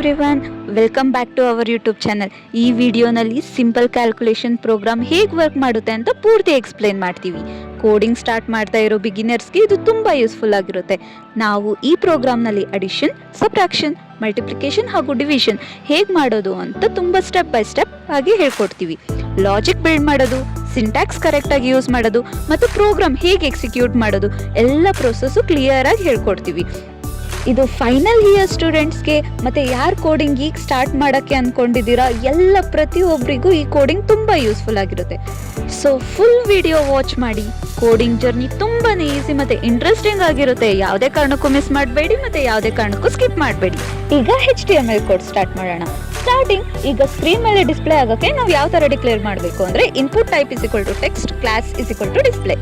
Everyone, welcome back to our YouTube channel. ಈ ವಿಡಿಯೋನಲ್ಲಿ simple calculation program ಹೇಗೆ work ಮಾಡುತ್ತೆ ಅಂತ ಪೂರ್ತಿ ಎಕ್ಸ್ಪ್ಲೇನ್ ಮಾಡ್ತೀವಿ. ಕೋಡಿಂಗ್ ಸ್ಟಾರ್ಟ್ ಮಾಡ್ತಾ ಇರೋ ಬಿಗಿನರ್ಸ್ಗೆ ಇದು ತುಂಬ ಯೂಸ್ಫುಲ್ ಆಗಿರುತ್ತೆ. ನಾವು ಈ ಪ್ರೋಗ್ರಾಮ್ನಲ್ಲಿ ಅಡಿಷನ್, ಸಬ್ಟ್ರಾಕ್ಷನ್, ಮಲ್ಟಿಪ್ಲಿಕೇಶನ್ ಹಾಗೂ ಡಿವಿಷನ್ ಹೇಗೆ ಮಾಡೋದು ಅಂತ ತುಂಬ ಸ್ಟೆಪ್ ಬೈ ಸ್ಟೆಪ್ ಆಗಿ ಹೇಳ್ಕೊಡ್ತೀವಿ. ಲಾಜಿಕ್ ಬಿಲ್ಡ್ ಮಾಡೋದು, ಸಿಂಟ್ಯಾಕ್ಸ್ ಕರೆಕ್ಟಾಗಿ ಯೂಸ್ ಮಾಡೋದು ಮತ್ತು ಪ್ರೋಗ್ರಾಮ್ ಹೇಗೆ ಎಕ್ಸಿಕ್ಯೂಟ್ ಮಾಡೋದು ಎಲ್ಲ ಪ್ರೊಸೆಸ್ಸು ಕ್ಲಿಯರಾಗಿ ಹೇಳ್ಕೊಡ್ತೀವಿ. ಇದು ಫೈನಲ್ ಇಯರ್ ಸ್ಟೂಡೆಂಟ್ಸ್ಗೆ ಮತ್ತು ಯಾರು ಕೋಡಿಂಗ್ ಈಗ ಸ್ಟಾರ್ಟ್ ಮಾಡೋಕ್ಕೆ ಅಂದ್ಕೊಂಡಿದ್ದೀರಾ ಎಲ್ಲ ಪ್ರತಿಯೊಬ್ಬರಿಗೂ ಈ ಕೋಡಿಂಗ್ ತುಂಬ ಯೂಸ್ಫುಲ್ ಆಗಿರುತ್ತೆ. ಸೊ ಫುಲ್ ವಿಡಿಯೋ ವಾಚ್ ಮಾಡಿ. ಕೋಡಿಂಗ್ ಜರ್ನಿ ತುಂಬಾ ಈಸಿ ಮತ್ತು ಇಂಟ್ರೆಸ್ಟಿಂಗ್ ಆಗಿರುತ್ತೆ. ಯಾವುದೇ ಕಾರಣಕ್ಕೂ ಮಿಸ್ ಮಾಡಬೇಡಿ ಮತ್ತು ಯಾವುದೇ ಕಾರಣಕ್ಕೂ ಸ್ಕಿಪ್ ಮಾಡಬೇಡಿ. ಈಗ HTML ಕೋಡ್ ಸ್ಟಾರ್ಟ್ ಮಾಡೋಣ. ಸ್ಟಾರ್ಟಿಂಗ್ ಈಗ ಸ್ಕ್ರೀನ್ ಮೇಲೆ ಡಿಸ್ಪ್ಲೇ ಆಗೋಕ್ಕೆ ನಾವು ಯಾವ ಥರ ಡಿಕ್ಲೇರ್ ಮಾಡಬೇಕು ಅಂದರೆ input type is equal to text, class is equal to display.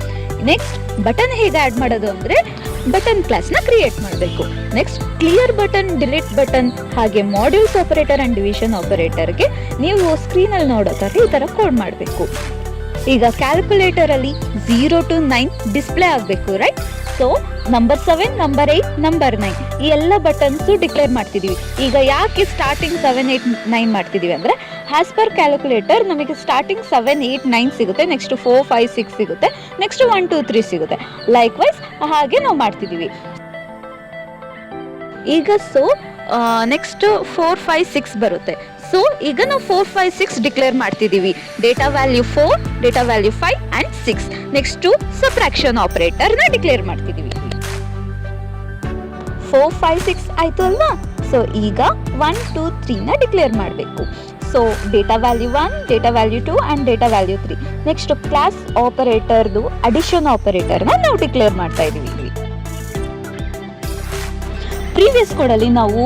Next button ಹೇಗೆ ಆ್ಯಡ್ ಮಾಡೋದು ಅಂದರೆ ಬಟನ್ ಕ್ಲಾಸ್ನ ಕ್ರಿಯೇಟ್ ಮಾಡಬೇಕು. Next clear button, delete button, ಹಾಗೆ ಮಾಡ್ಯೂಲ್ಸ್ ಆಪರೇಟರ್ ಆ್ಯಂಡ್ ಡಿವಿಷನ್ ಆಪರೇಟರ್ಗೆ ನೀವು ಸ್ಕ್ರೀನಲ್ಲಿ ನೋಡೋ ಥರ ಈ ಥರ ಕೋಡ್ ಮಾಡಬೇಕು. ಈಗ ಕ್ಯಾಲ್ಕುಲೇಟರಲ್ಲಿ 0 to 9 ಡಿಸ್ಪ್ಲೇ ಆಗಬೇಕು, right? So number 7, number 8, number 9 ಈ ಎಲ್ಲ ಬಟನ್ಸು ಡಿಕ್ಲೇರ್ ಮಾಡ್ತಿದ್ದೀವಿ. ಈಗ ಯಾಕೆ ಸ್ಟಾರ್ಟಿಂಗ್ 7, 8, 9 ಮಾಡ್ತಿದ್ದೀವಿ ಅಂದರೆ ಆ್ಯಸ್ ಪರ್ ಕ್ಯಾಲ್ಕುಲೇಟರ್ ನಮಗೆ ಸ್ಟಾರ್ಟಿಂಗ್ 7, 8, 9 ಸಿಗುತ್ತೆ, ನೆಕ್ಸ್ಟ್ 4, 5, 6 ಸಿಗುತ್ತೆ, ನೆಕ್ಸ್ಟ್ 1, 2, 3 ಸಿಗುತ್ತೆ. ಲೈಕ್ ವೈಸ್ ಹಾಗೆ ನಾವು ಮಾಡ್ತಿದ್ದೀವಿ. ಈಗ ಸೊ ನೆಕ್ಸ್ಟ್ 4, 5, 6 ಬರುತ್ತೆ. ಸೊ ಈಗ ನಾವು 4, 5, 6 ಡಿಕ್ಲೇರ್ ಮಾಡ್ತಿದ್ದೀವಿ. Data value 4, data value 5 and 6. Next subtraction ಆಪರೇಟರ್ನ ಡಿಕ್ಲೇರ್ ಮಾಡ್ತಿದ್ದೀವಿ. 4, 5, 6 ಆಯಿತು ಅಲ್ವಾ? ಸೊ ಈಗ 1, 2, 3ನ ಡಿಕ್ಲೇರ್ ಮಾಡಬೇಕು. So data value 1, data value 2 and data value 3. Next class ಆಪರೇಟರ್ದು ಅಡಿಷನ್ ಆಪರೇಟರ್ನ ನಾವು ಡಿಕ್ಲೇರ್ ಮಾಡ್ತಾ ಇದ್ದೀವಿ. ಪ್ರೀವಿಯಸ್ ಕೋಡಲ್ಲಿ ನಾವು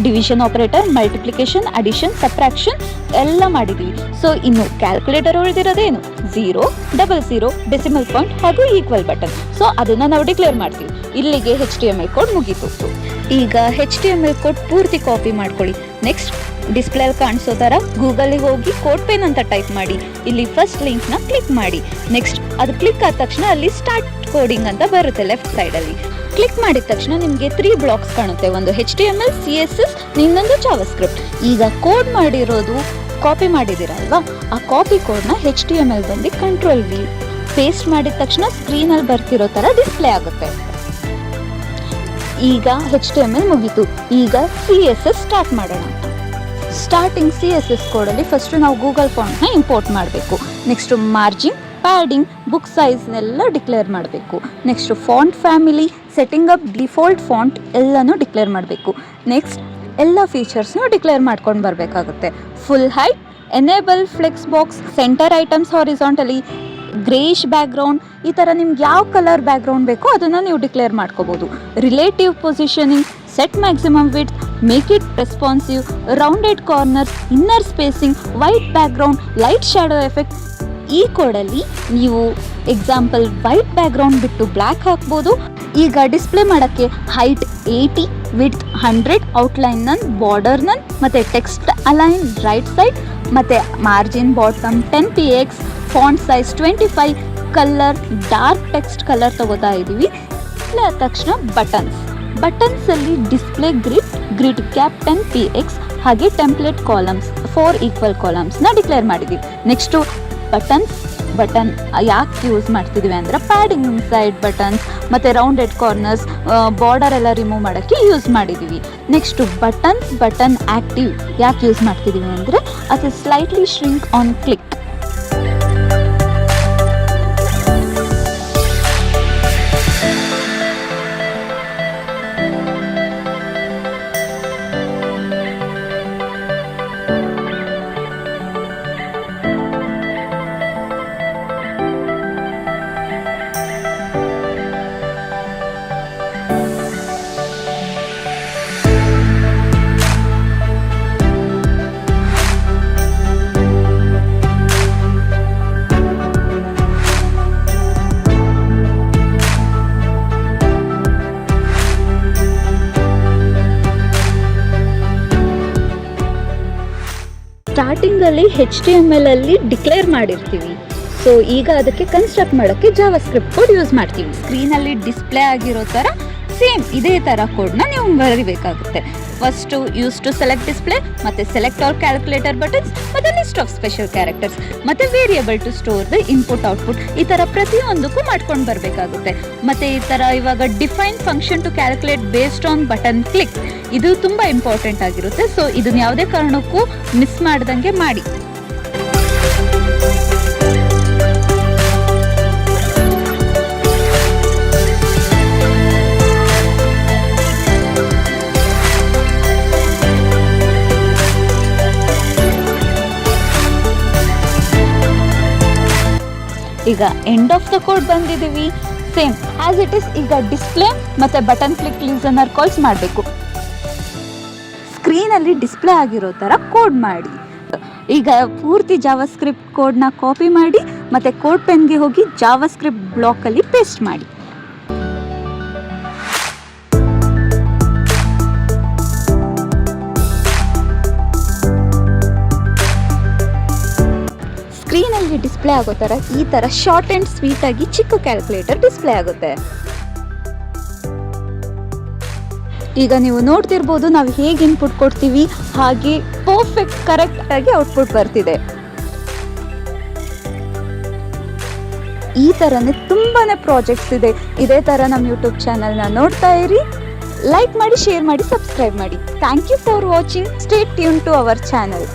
division operator, multiplication, addition, subtraction ಎಲ್ಲ ಮಾಡಿದ್ದೀವಿ. ಸೊ ಇನ್ನು ಕ್ಯಾಲ್ಕುಲೇಟರ್ ಉಳಿದಿರೋದೇನು 0, 00, ಡೆಸಿಮಲ್ ಪಾಯಿಂಟ್ ಹಾಗೂ ಈಕ್ವಲ್ ಬಟನ್. ಸೊ ಅದನ್ನು ನಾವು ಡಿಕ್ಲೇರ್ ಮಾಡ್ತೀವಿ. ಇಲ್ಲಿಗೆ HTML ಕೋಡ್ ಮುಗೀತು. ಈಗ HTML ಕೋಡ್ ಪೂರ್ತಿ ಕಾಪಿ ಮಾಡ್ಕೊಳ್ಳಿ. ನೆಕ್ಸ್ಟ್ ಡಿಸ್ಪ್ಲೇಲಿ ಕಾಣಿಸೋ ಥರ ಗೂಗಲಿಗೆ ಹೋಗಿ ಕೋಡ್ ಪೇನ್ ಅಂತ ಟೈಪ್ ಮಾಡಿ. ಇಲ್ಲಿ ಫಸ್ಟ್ ಲಿಂಕ್ನ ಕ್ಲಿಕ್ ಮಾಡಿ. ನೆಕ್ಸ್ಟ್ ಅದು ಕ್ಲಿಕ್ ಆದ ತಕ್ಷಣ ಅಲ್ಲಿ ಸ್ಟಾರ್ಟ್ ಕೋಡಿಂಗ್ ಅಂತ ಬರುತ್ತೆ ಲೆಫ್ಟ್ ಸೈಡಲ್ಲಿ. ಕ್ಲಿಕ್ ಮಾಡಿದ ತಕ್ಷಣ ನಿಮಗೆ 3 ಬ್ಲಾಕ್ಸ್ ಕಾಣುತ್ತೆ. ಒಂದು HTML, CSS, ಇನ್ನೊಂದು ಜಾವಾಸ್ಕ್ರಿಪ್ಟ್. ಈಗ ಕೋಡ್ ಮಾಡಿರೋದು ಕಾಪಿ ಮಾಡಿದ್ದೀರಲ್ವಾ, ಆ ಕಾಪಿ ಕೋಡ್ನ HTML ಬಂದು Ctrl+V ಪೇಸ್ಟ್ ಮಾಡಿದ ತಕ್ಷಣ ಸ್ಕ್ರೀನಲ್ಲಿ ಬರ್ತಿರೋ ಥರ ಡಿಸ್ಪ್ಲೇ ಆಗುತ್ತೆ. ಈಗ HTML ಮುಗೀತು. ಈಗ CSS ಸ್ಟಾರ್ಟ್ ಮಾಡೋಣ. ಸ್ಟಾರ್ಟಿಂಗ್ CSS ಕೋಡಲ್ಲಿ ಫಸ್ಟು ನಾವು ಗೂಗಲ್ ಫಾಂಟ್ನ ಇಂಪೋರ್ಟ್ ಮಾಡಬೇಕು. ನೆಕ್ಸ್ಟು ಮಾರ್ಜಿನ್, ಪ್ಯಾಡಿಂಗ್, ಬುಕ್ ಸೈಜ್ನೆಲ್ಲ ಡಿಕ್ಲೇರ್ ಮಾಡಬೇಕು. Next font family, setting up, default font ಎಲ್ಲನೂ ಡಿಕ್ಲೇರ್ ಮಾಡಬೇಕು. ನೆಕ್ಸ್ಟ್ ಎಲ್ಲ ಫೀಚರ್ಸ್ನೂ ಡಿಕ್ಲೇರ್ ಮಾಡ್ಕೊಂಡು ಬರಬೇಕಾಗುತ್ತೆ. Full height, enable flex box, centre items horizontally, greyish background, ಈ ಥರ ನಿಮ್ಗೆ ಯಾವ ಕಲರ್ ಬ್ಯಾಕ್ಗ್ರೌಂಡ್ ಬೇಕೋ ಅದನ್ನು ನೀವು ಡಿಕ್ಲೇರ್ ಮಾಡ್ಕೋಬೋದು. Relative positioning, set maximum width, make it responsive, rounded corners, inner spacing, white background, light shadow effect. ಈ ಕೋಡಲ್ಲಿ ನೀವು ಎಕ್ಸಾಂಪಲ್ ವೈಟ್ ಬ್ಯಾಕ್ಗ್ರೌಂಡ್ ಬಿಟ್ಟು ಬ್ಲ್ಯಾಕ್ ಹಾಕ್ಬೋದು. ಈಗ ಡಿಸ್ಪ್ಲೇ ಮಾಡೋಕ್ಕೆ ಹೈಟ್ 80, ವಿಡ್ತ್ 100, ಔಟ್ಲೈನ್ ನನ್, ಬಾರ್ಡರ್ ನನ್, ಮತ್ತು ಟೆಕ್ಸ್ಟ್ ಅಲೈನ್ ರೈಟ್ ಸೈಡ್, ಮತ್ತು margin bottom 10 px, font size 25, colour dark text colour ತಗೋತಾ ಇದ್ದೀವಿ. ಆದ ತಕ್ಷಣ ಬಟನ್ಸಲ್ಲಿ ಡಿಸ್ಪ್ಲೇ ಗ್ರಿಡ್ ಕ್ಯಾಪ್ 10 px, ಹಾಗೆ ಟೆಂಪ್ಲೇಟ್ ಕಾಲಮ್ಸ್ 4 ಈಕ್ವಲ್ ಕಾಲಮ್ಸ್ನ ಡಿಕ್ಲೇರ್ ಮಾಡಿದ್ದೀವಿ. ನೆಕ್ಸ್ಟು ಬಟನ್ ಯಾಕೆ ಯೂಸ್ ಮಾಡ್ತಿದ್ದೀವಿ ಅಂದರೆ ಪ್ಯಾಡಿಂಗ್ ಸೈಡ್ ಬಟನ್ಸ್ ಮತ್ತು ರೌಂಡೆಡ್ ಕಾರ್ನರ್ಸ್, ಬಾರ್ಡರ್ ಎಲ್ಲ ರಿಮೂವ್ ಮಾಡೋಕ್ಕೆ ಯೂಸ್ ಮಾಡಿದ್ದೀವಿ. ನೆಕ್ಸ್ಟು ಬಟನ್ ಆ್ಯಕ್ಟಿವ್ ಯಾಕೆ ಯೂಸ್ ಮಾಡ್ತಿದ್ದೀವಿ ಅಂದರೆ ಅದು ಸ್ಲೈಟ್ಲಿ ಶ್ರಿಂಕ್ ಆನ್ ಕ್ಲಿಕ್. ಸ್ಟಾರ್ಟಿಂಗಲ್ಲಿ HTML ಅಲ್ಲಿ ಡಿಕ್ಲೇರ್ ಮಾಡಿರ್ತೀವಿ. ಸೊ ಈಗ ಅದಕ್ಕೆ ಕನ್ಸ್ಟ್ರಕ್ಟ್ ಮಾಡೋಕ್ಕೆ ಜಾವಾಸ್ಕ್ರಿಪ್ಟ್ ಕೋಡ್ ಯೂಸ್ ಮಾಡ್ತೀವಿ. ಸ್ಕ್ರೀನಲ್ಲಿ ಡಿಸ್ಪ್ಲೇ ಆಗಿರೋ ಥರ ಸೇಮ್ ಇದೇ ಥರ ಕೋಡ್ನ ನೀವು ಬರೀಬೇಕಾಗುತ್ತೆ. First use to select display, ಮತ್ತು ಸೆಲೆಕ್ಟ್ ಆಲ್ ಕ್ಯಾಲ್ಕುಲೇಟರ್ ಬಟನ್ಸ್, ಮತ್ತು ಲಿಸ್ಟ್ ಆಫ್ ಸ್ಪೆಷಲ್ ಕ್ಯಾರೆಕ್ಟರ್ಸ್, ಮತ್ತು variable to store the input output. ಈ ಥರ ಪ್ರತಿಯೊಂದಕ್ಕೂ ಮಾಡ್ಕೊಂಡು ಬರಬೇಕಾಗುತ್ತೆ. ಮತ್ತು ಈ ಥರ ಇವಾಗ define function to calculate based on button click, ಇದು ತುಂಬ ಇಂಪಾರ್ಟೆಂಟ್ ಆಗಿರುತ್ತೆ. ಸೊ ಇದನ್ನ ಯಾವುದೇ ಕಾರಣಕ್ಕೂ ಮಿಸ್ ಮಾಡ್ದಂಗೆ ಮಾಡಿ. ಈಗ ಎಂಡ್ ಆಫ್ ದ ಕೋಡ್ ಬಂದಿದ್ದೀವಿ. ಸೇಮ್ ಆಸ್ ಇಟ್ ಇಸ್ ಈಗ ಡಿಸ್ಪ್ಲೇ ಮತ್ತು ಬಟನ್ ಕ್ಲಿಕ್ ಲಿಸನರ್ ಕಾಲ್ಸ್ ಮಾಡಬೇಕು. ಸ್ಕ್ರೀನಲ್ಲಿ ಡಿಸ್ಪ್ಲೇ ಆಗಿರೋ ಥರ ಕೋಡ್ ಮಾಡಿ. ಈಗ ಪೂರ್ತಿ ಜಾವಾ ಸ್ಕ್ರಿಪ್ಟ್ ಕೋಡ್ನ ಕಾಪಿ ಮಾಡಿ ಮತ್ತು ಕೋಡ್ ಪೆನ್ಗೆ ಹೋಗಿ ಜಾವಾ ಸ್ಕ್ರಿಪ್ಟ್ ಬ್ಲಾಕಲ್ಲಿ ಪೇಸ್ಟ್ ಮಾಡಿ. ಸ್ಕ್ರೀನಲ್ಲಿ ಡಿಸ್ಪ್ಲೇ ಆಗೋ ಥರ ಈ ಥರ ಶಾರ್ಟ್ ಆ್ಯಂಡ್ ಸ್ವೀಟ್ ಆಗಿ ಚಿಕ್ಕ ಕ್ಯಾಲ್ಕುಲೇಟರ್ ಡಿಸ್ಪ್ಲೇ ಆಗುತ್ತೆ. ಈಗ ನೀವು ನೋಡ್ತಿರ್ಬೋದು ನಾವು ಹೇಗೆ ಇನ್ಪುಟ್ ಕೊಡ್ತೀವಿ ಹಾಗೆ ಪರ್ಫೆಕ್ಟ್ ಕರೆಕ್ಟ್ ಆಗಿ ಔಟ್ಪುಟ್ ಬರ್ತಿದೆ. ಈ ಥರನೇ ತುಂಬಾ ಪ್ರಾಜೆಕ್ಟ್ಸ್ ಇದೆ. ಇದೇ ಥರ ನಮ್ಮ ಯೂಟ್ಯೂಬ್ ಚಾನಲ್ನ ನೋಡ್ತಾ ಇರಿ. ಲೈಕ್ ಮಾಡಿ, ಶೇರ್ ಮಾಡಿ, ಸಬ್ಸ್ಕ್ರೈಬ್ ಮಾಡಿ. Thank you for watching. Stay tune to our channel.